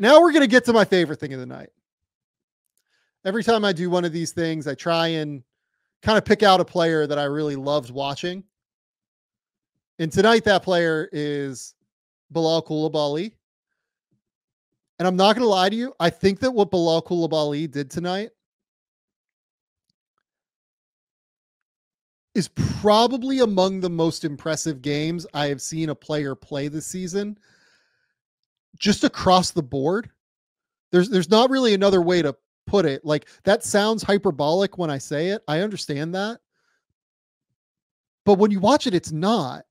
now we're going to get to my favorite thing of the night. Every time I do one of these things, I try and kind of pick out a player that I really loved watching. And tonight that player is Bilal Coulibaly. And I'm not going to lie to you. I think that what Bilal Coulibaly did tonight is probably among the most impressive games I have seen a player play this season. Just across the board. There's not really another way to put it. Like, that sounds hyperbolic when I say it. I understand that. But when you watch it, it's not.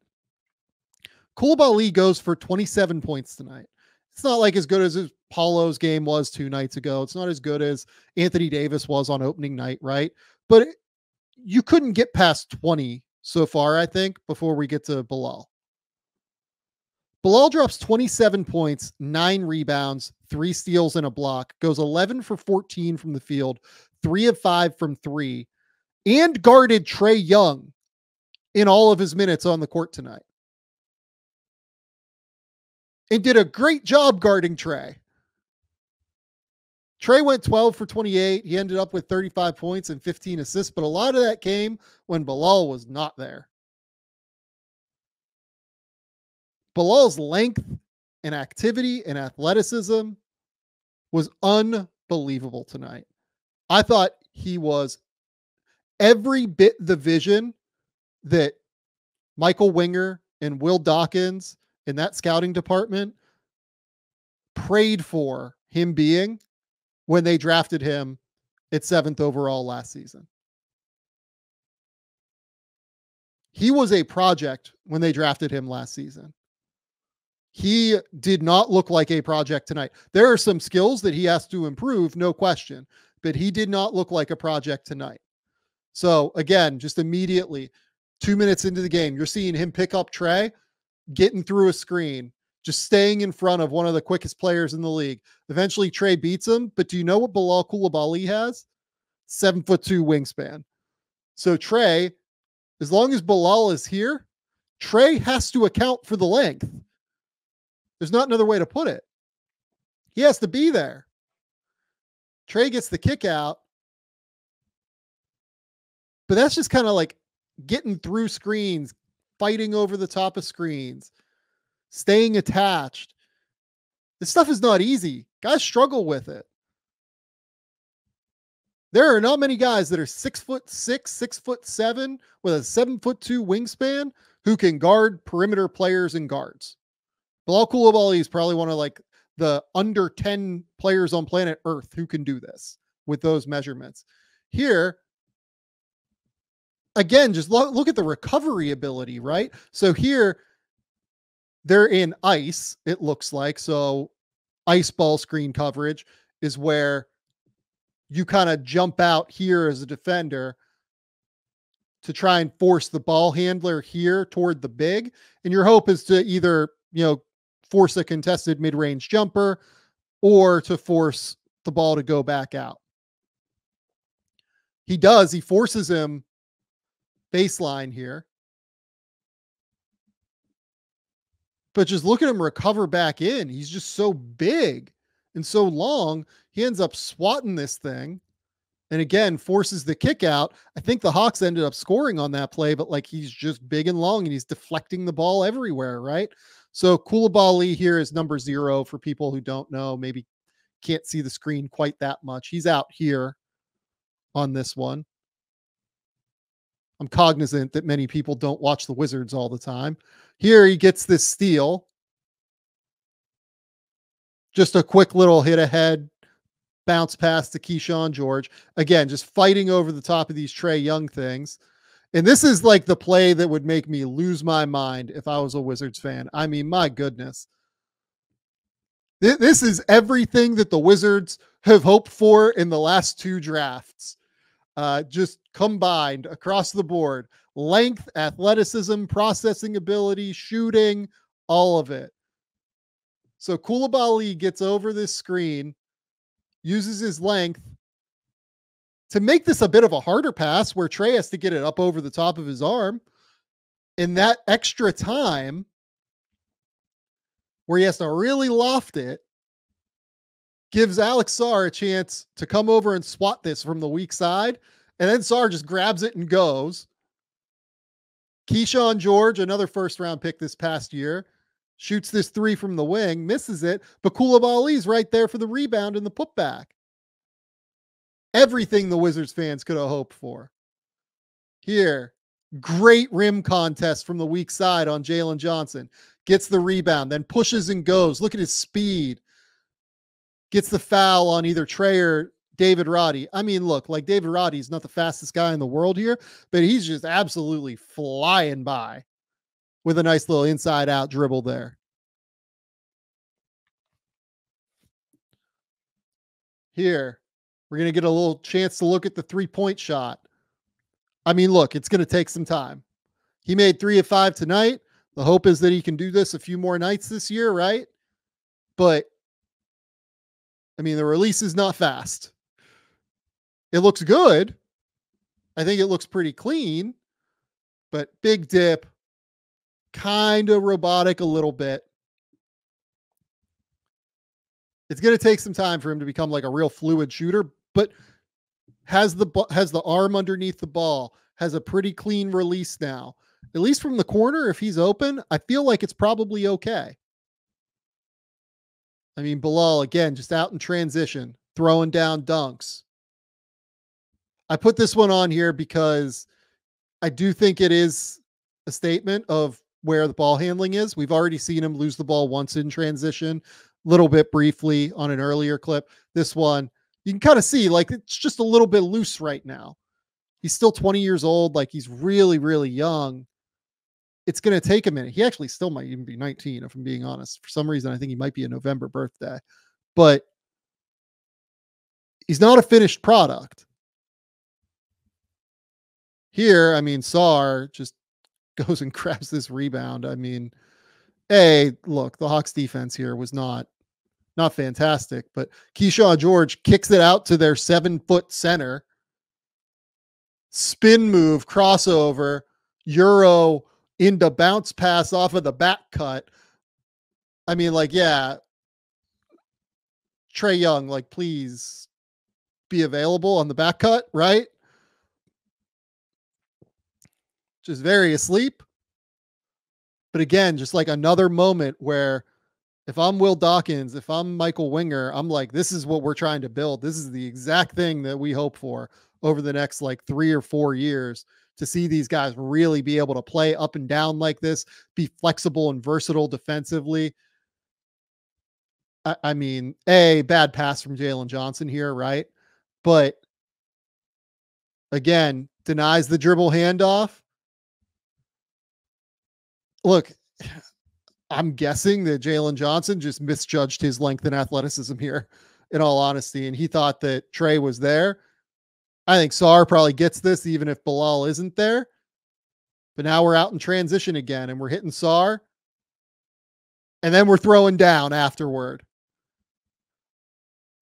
Coulibaly goes for 27 points tonight. It's not like as good as Paulo's game was 2 nights ago. It's not as good as Anthony Davis was on opening night, right? But you couldn't get past 20 so far, I think, before we get to Bilal. Bilal drops 27 points, 9 rebounds, 3 steals, and a block, goes 11 for 14 from the field, 3 of 5 from 3, and guarded Trae Young in all of his minutes on the court tonight. And did a great job guarding Trae. Trae went 12 for 28. He ended up with 35 points and 15 assists, but a lot of that came when Bilal was not there. Bilal's length and activity and athleticism was unbelievable tonight. I thought he was every bit the vision that Michael Winger and Will Dawkins in that scouting department prayed for him being when they drafted him at 7th overall last season. He was a project when they drafted him last season. He did not look like a project tonight. There are some skills that he has to improve, no question, but he did not look like a project tonight. So again, just immediately 2 minutes into the game, you're seeing him pick up Trae, getting through a screen, just staying in front of one of the quickest players in the league. Eventually Trae beats him, but do you know what Bilal Coulibaly has? 7'2" wingspan. So Trae, as long as Bilal is here, Trae has to account for the length. There's not another way to put it. He has to be there. Trae gets the kick out, but that's just kind of like getting through screens, fighting over the top of screens, staying attached. This stuff is not easy. Guys struggle with it. There are not many guys that are 6'6", 6'7", with a 7'2" wingspan who can guard perimeter players and guards. Bilal Coulibaly is probably one of like the under 10 players on planet Earth who can do this with those measurements. Here, again, just look at the recovery ability, right? So here, they're in ice, it looks like. So ice ball screen coverage is where you kind of jump out here as a defender to try and force the ball handler here toward the big. And your hope is to either, force a contested mid-range jumper or to force the ball to go back out. He forces him baseline here. But just look at him recover back in. He's just so big and so long. He ends up swatting this thing and again forces the kick out. I think the Hawks ended up scoring on that play, but like he's just big and long and he's deflecting the ball everywhere, right? So Coulibaly here is number 0 for people who don't know, maybe can't see the screen quite that much. He's out here on this one. I'm cognizant that many people don't watch the Wizards all the time. Here he gets this steal. Just a quick little hit ahead, bounce pass to Keyshawn George. Again, just fighting over the top of these Trae Young things. And this is like the play that would make me lose my mind if I was a Wizards fan. I mean, my goodness. This is everything that the Wizards have hoped for in the last 2 drafts. Just combined across the board. Length, athleticism, processing ability, shooting, all of it. So Coulibaly gets over this screen, uses his length to make this a bit of a harder pass where Trae has to get it up over the top of his arm. In that extra time where he has to really loft it, gives Alex Sarr a chance to come over and swat this from the weak side. And then Sarr just grabs it and goes. Keyshawn George, another first round pick this past year, shoots this three from the wing, misses it, but Coulibaly's right there for the rebound and the putback. Everything the Wizards fans could have hoped for. Here, great rim contest from the weak side on Jalen Johnson. Gets the rebound, then pushes and goes. Look at his speed. Gets the foul on either Trey or David Roddy. I mean, look, like David Roddy's not the fastest guy in the world here, but he's just absolutely flying by with a nice little inside out dribble there. Here, we're going to get a little chance to look at the 3-point shot. I mean, look, it's going to take some time. He made 3 of 5 tonight. The hope is that he can do this a few more nights this year, right? But, I mean, the release is not fast. It looks good. I think it looks pretty clean, but big dip, kind of robotic a little bit. It's going to take some time for him to become like a real fluid shooter, but has the arm underneath the ball, has a pretty clean release now. At least from the corner, if he's open, I feel like it's probably okay. I mean, Bilal, again, just out in transition, throwing down dunks. I put this one on here because I do think it is a statement of where the ball handling is. We've already seen him lose the ball once in transition, a little bit briefly on an earlier clip. This one, you can kind of see like it's just a little bit loose right now. He's still 20 years old. Like he's really, really young. It's going to take a minute. He actually still might even be 19, if I'm being honest. For some reason, I think he might be a November birthday, but he's not a finished product. Here, I mean, Sarr just goes and grabs this rebound. I mean, look, the Hawks defense here was not fantastic, but Keyshawn George kicks it out to their 7-foot center. Spin move, crossover, Euro into bounce pass off of the back cut. I mean, like, yeah, Trae Young, like, please be available on the back cut, right? Just very asleep. But again, just like another moment where if I'm Will Dawkins, if I'm Michael Winger, I'm like, this is what we're trying to build. This is the exact thing that we hope for over the next like 3 or 4 years, to see these guys really be able to play up and down like this, be flexible and versatile defensively. I mean, bad pass from Jalen Johnson here, right? But again, denies the dribble handoff. Look, I'm guessing that Jalen Johnson just misjudged his length and athleticism here, in all honesty, and he thought that Trey was there. I think Sarr probably gets this even if Bilal isn't there. But now we're out in transition again, and we're hitting Sarr, and then we're throwing down afterward.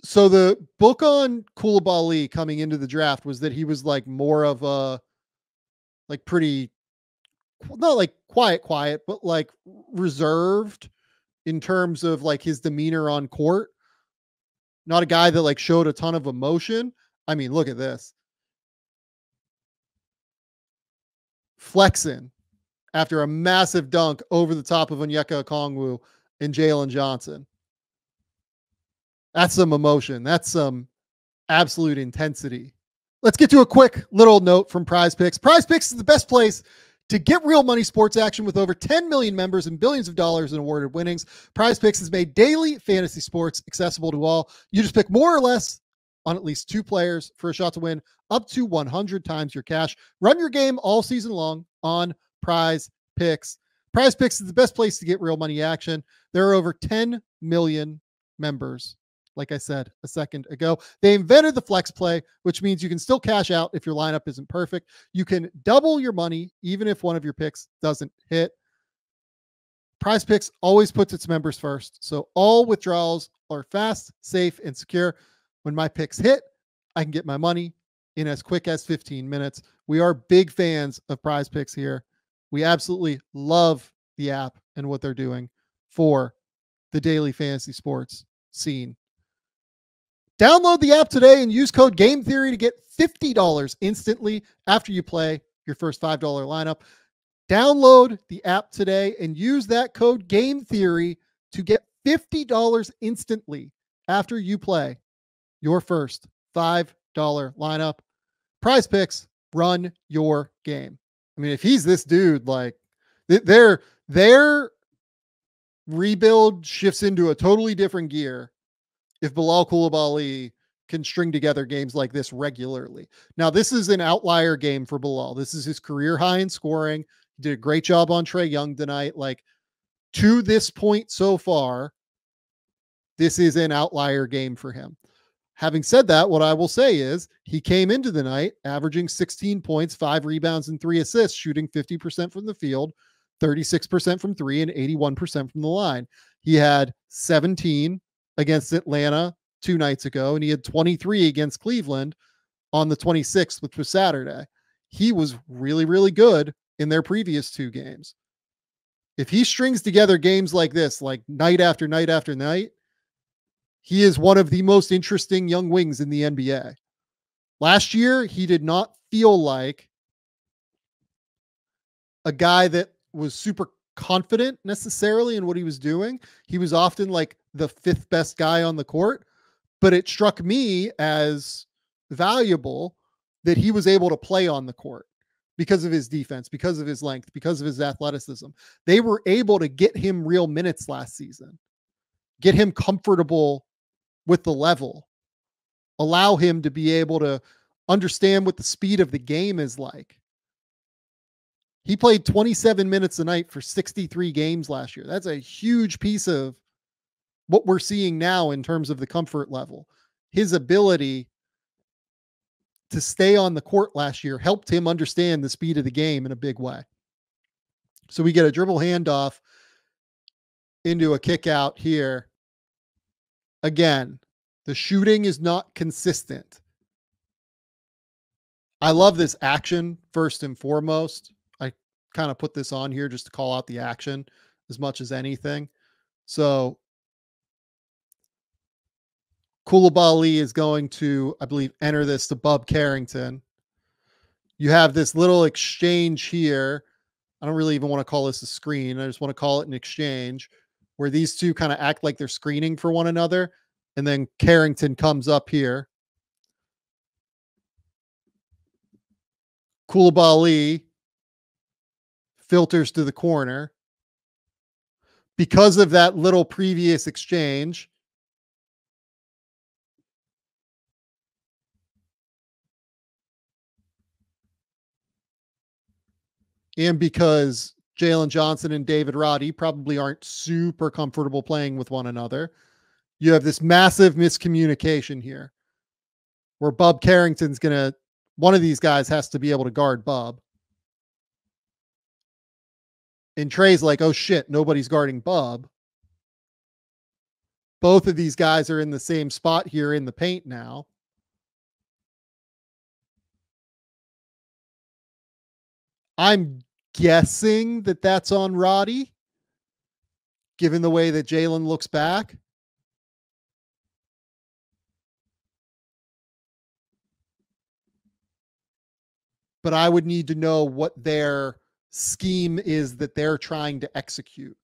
So the book on Coulibaly coming into the draft was that he was like more of a like pretty, not like quiet, but like reserved in terms of like his demeanor on court. Not a guy that like showed a ton of emotion. I mean, look at this. Flexing after a massive dunk over the top of Onyeka Okongwu and Jalen Johnson. That's some emotion. That's some absolute intensity. Let's get to a quick little note from Prize Picks. Prize Picks is the best place to get real money sports action with over 10 million members and billions of dollars in awarded winnings. Prize Picks has made daily fantasy sports accessible to all. You just pick more or less on at least 2 players for a shot to win up to 100 times your cash. Run your game all season long on Prize Picks. Prize Picks is the best place to get real money action. There are over 10 million members. Like I said a second ago, they invented the flex play, which means you can still cash out if your lineup isn't perfect. You can double your money even if one of your picks doesn't hit. Prize Picks always puts its members first, so all withdrawals are fast, safe, and secure. When my picks hit, I can get my money in as quick as 15 minutes. We are big fans of Prize Picks here. We absolutely love the app and what they're doing for the daily fantasy sports scene. Download the app today and use code Game Theory to get $50 instantly after you play your first $5 lineup. Download the app today and use that code Game Theory to get $50 instantly after you play your first $5 lineup. Prize Picks, run your game. I mean, if he's this dude, like their rebuild shifts into a totally different gear if Bilal Coulibaly can string together games like this regularly. Now, this is an outlier game for Bilal. This is his career high in scoring. He did a great job on Trae Young tonight. Like, to this point so far, this is an outlier game for him. Having said that, what I will say is he came into the night averaging 16 points, 5 rebounds, and 3 assists, shooting 50% from the field, 36% from 3, and 81% from the line. He had 17 against Atlanta 2 nights ago, and he had 23 against Cleveland on the 26th, which was Saturday. He was really, really good in their previous 2 games. If he strings together games like this, like night after night after night, he is one of the most interesting young wings in the NBA. Last year, he did not feel like a guy that was super confident necessarily in what he was doing. He was often like the 5th best guy on the court, but it struck me as valuable that he was able to play on the court because of his defense, because of his length, because of his athleticism. They were able to get him real minutes last season, get him comfortable with the level, allow him to be able to understand what the speed of the game is like. He played 27 minutes a night for 63 games last year. That's a huge piece of what we're seeing now in terms of the comfort level. His ability to stay on the court last year helped him understand the speed of the game in a big way. So we get a dribble handoff into a kick out here. Again, the shooting is not consistent. I love this action first and foremost. I kind of put this on here just to call out the action as much as anything. So Coulibaly is going to, I believe, enter this to Bub Carrington. You have this little exchange here. I don't really even want to call this a screen. I just want to call it an exchange where these two kind of act like they're screening for one another. And then Carrington comes up here. Coulibaly filters to the corner. Because of that little previous exchange, and because Jalen Johnson and David Roddy probably aren't super comfortable playing with one another, you have this massive miscommunication here where Bub Carrington's going to, one of these guys has to be able to guard Bub. And Trey's like, oh shit, nobody's guarding Bub. Both of these guys are in the same spot here in the paint now. I'm guessing that that's on Roddy, given the way that Jalen looks back. But I would need to know what their scheme is that they're trying to execute.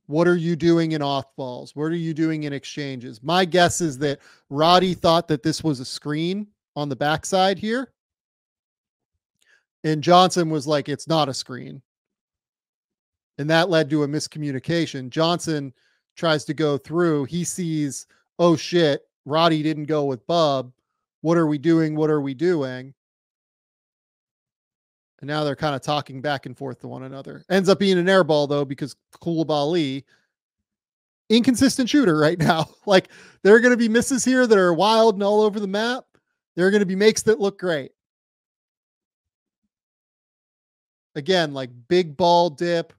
What are you doing in off balls? What are you doing in exchanges? My guess is that Roddy thought that this was a screen on the backside here. And Johnson was like, it's not a screen. And that led to a miscommunication. Johnson tries to go through. He sees, oh shit, Roddy didn't go with Bub. What are we doing? What are we doing? And now they're kind of talking back and forth to one another. Ends up being an air ball, though, because Coulibaly, inconsistent shooter right now. Like, there are going to be misses here that are wild and all over the map. There are going to be makes that look great. Again, like big ball dip.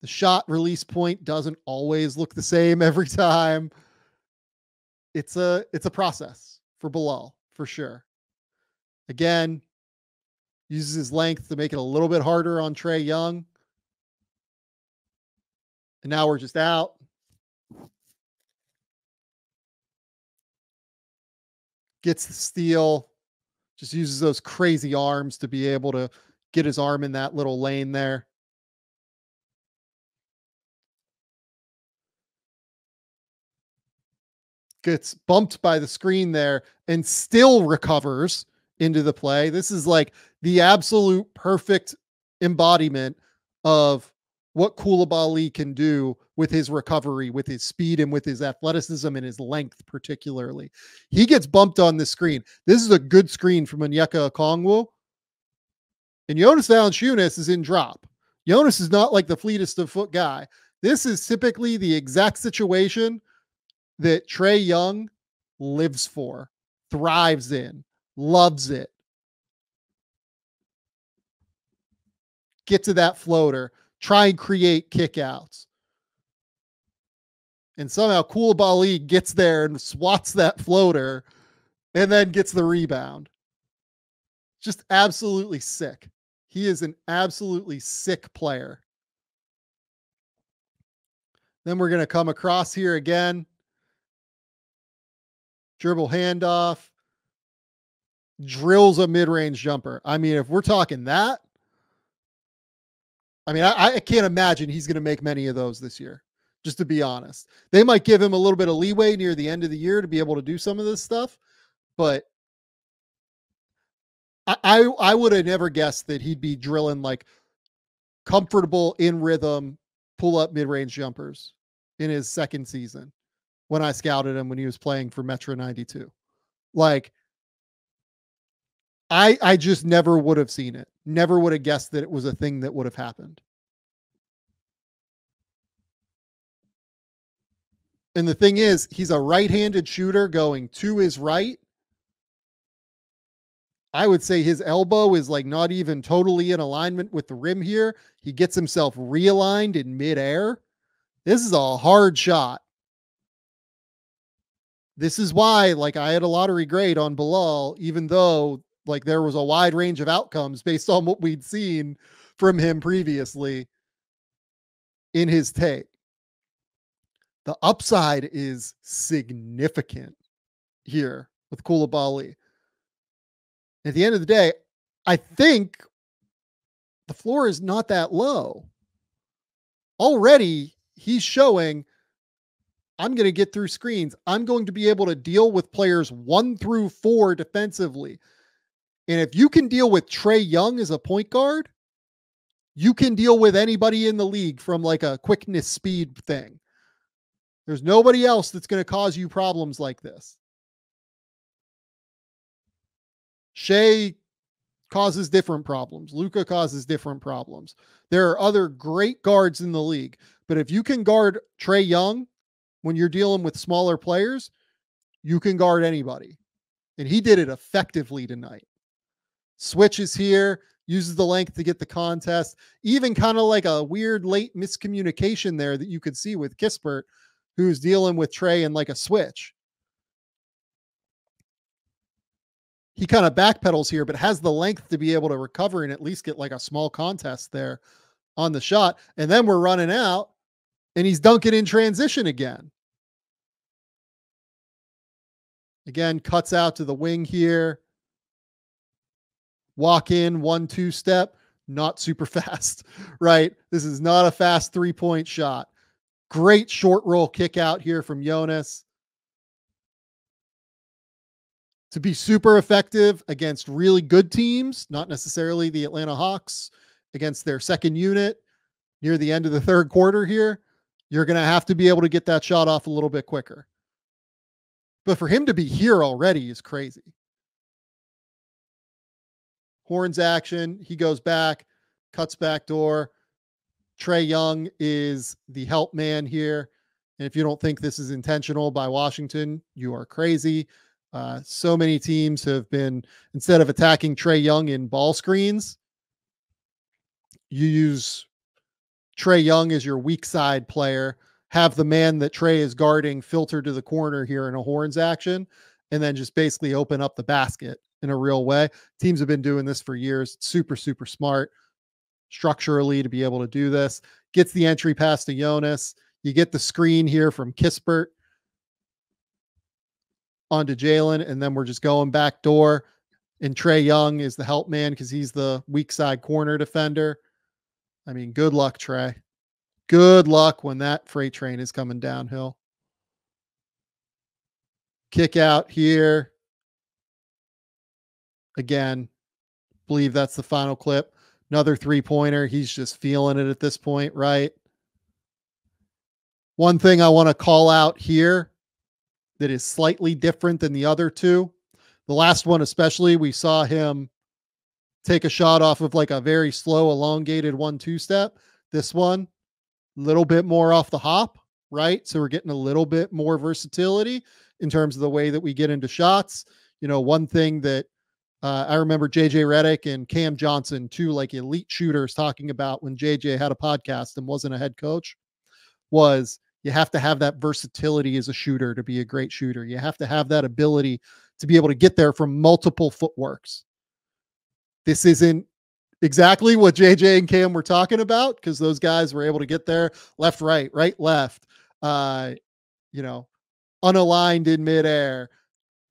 The shot release point doesn't always look the same every time. It's a process for Bilal, for sure. Again, uses his length to make it a little bit harder on Trae Young. And now we're just out. Gets the steal. Just uses those crazy arms to be able to get his arm in that little lane there. Gets bumped by the screen there and still recovers into the play. This is like the absolute perfect embodiment of what Coulibaly can do with his recovery, with his speed and with his athleticism and his length, particularly. He gets bumped on the screen. This is a good screen from Onyeka Okongwu. And Jonas Valanciunas is in drop. Jonas is not like the fleetest of foot guy. This is typically the exact situation that Trae Young lives for, thrives in, loves it. Get to that floater, try and create kickouts. And somehow Coulibaly gets there and swats that floater and then gets the rebound. Just absolutely sick. He is an absolutely sick player. Then we're going to come across here again. Dribble handoff. Drills a mid-range jumper. I mean, if we're talking that, I mean, I can't imagine he's going to make many of those this year, just to be honest. They might give him a little bit of leeway near the end of the year to be able to do some of this stuff, but I would have never guessed that he'd be drilling like comfortable in rhythm pull-up mid-range jumpers in his second season when I scouted him when he was playing for Metro 92. Like, I just never would have seen it. Never would have guessed that it was a thing that would have happened. And the thing is, he's a right-handed shooter going to his right. I would say his elbow is like not even totally in alignment with the rim here. He gets himself realigned in midair. This is a hard shot. This is why, like, I had a lottery grade on Bilal, even though like there was a wide range of outcomes based on what we'd seen from him previously in his tape. The upside is significant here with Coulibaly. At the end of the day, I think the floor is not that low. Already, he's showing I'm going to get through screens. I'm going to be able to deal with players 1 through 4 defensively. And if you can deal with Trae Young as a point guard, you can deal with anybody in the league from like a quickness speed thing. There's nobody else that's going to cause you problems like this. Shea causes different problems. Luka causes different problems. There are other great guards in the league, but if you can guard Trae Young when you're dealing with smaller players, you can guard anybody. And he did it effectively tonight. Switches here, uses the length to get the contest, even kind of like a weird late miscommunication there that you could see with Kispert, who's dealing with Trae in like a switch. He kind of backpedals here, but has the length to be able to recover and at least get like a small contest there on the shot. And then we're running out and he's dunking in transition again. Again, cuts out to the wing here. Walk in, 1-2 step, not super fast, right? This is not a fast 3-point shot. Great short roll kick out here from Jonas. To be super effective against really good teams, not necessarily the Atlanta Hawks, against their second unit near the end of the third quarter here, you're going to have to be able to get that shot off a little bit quicker. But for him to be here already is crazy. Horns action. He goes back, cuts back door. Trae Young is the help man here. And if you don't think this is intentional by Washington, you are crazy. So many teams have been, instead of attacking Trae Young in ball screens, you use Trae Young as your weak side player, have the man that Trae is guarding filter to the corner here in a horns action, and then just basically open up the basket in a real way. Teams have been doing this for years. It's super, super smart. structurally to be able to do this. Gets the entry pass to Jonas. You get the screen here from Kispert onto Jalen, and then we're just going back door. And Trae Young is the help man because he's the weak side corner defender. I mean, good luck, Trae. Good luck when that freight train is coming downhill. Kick out here. Again, believe that's the final clip. Another 3-pointer. He's just feeling it at this point, right? One thing I want to call out here that is slightly different than the other two. The last one, especially, we saw him take a shot off of like a very slow, elongated 1-2 step. This one, a little bit more off the hop, right? So we're getting a little bit more versatility in terms of the way that we get into shots. You know, one thing that I remember JJ Redick and Cam Johnson, two like elite shooters, talking about when JJ had a podcast and wasn't a head coach, was you have to have that versatility as a shooter to be a great shooter. You have to have that ability to be able to get there from multiple footworks. This isn't exactly what JJ and Cam were talking about, because those guys were able to get there left, right, left, unaligned in midair,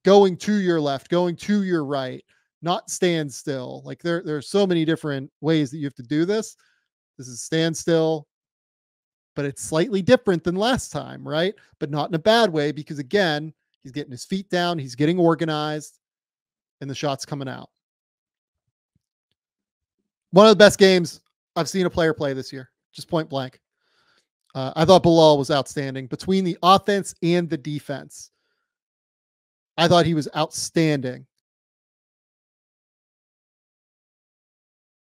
going to your left, going to your right, not stand still. Like there's so many different ways that you have to do this. This is stand still, but it's slightly different than last time, right? But not in a bad way, because again, he's getting his feet down, he's getting organized, and the shot's coming out. One of the best games I've seen a player play this year, just point blank. I thought Bilal was outstanding between the offense and the defense. I thought he was outstanding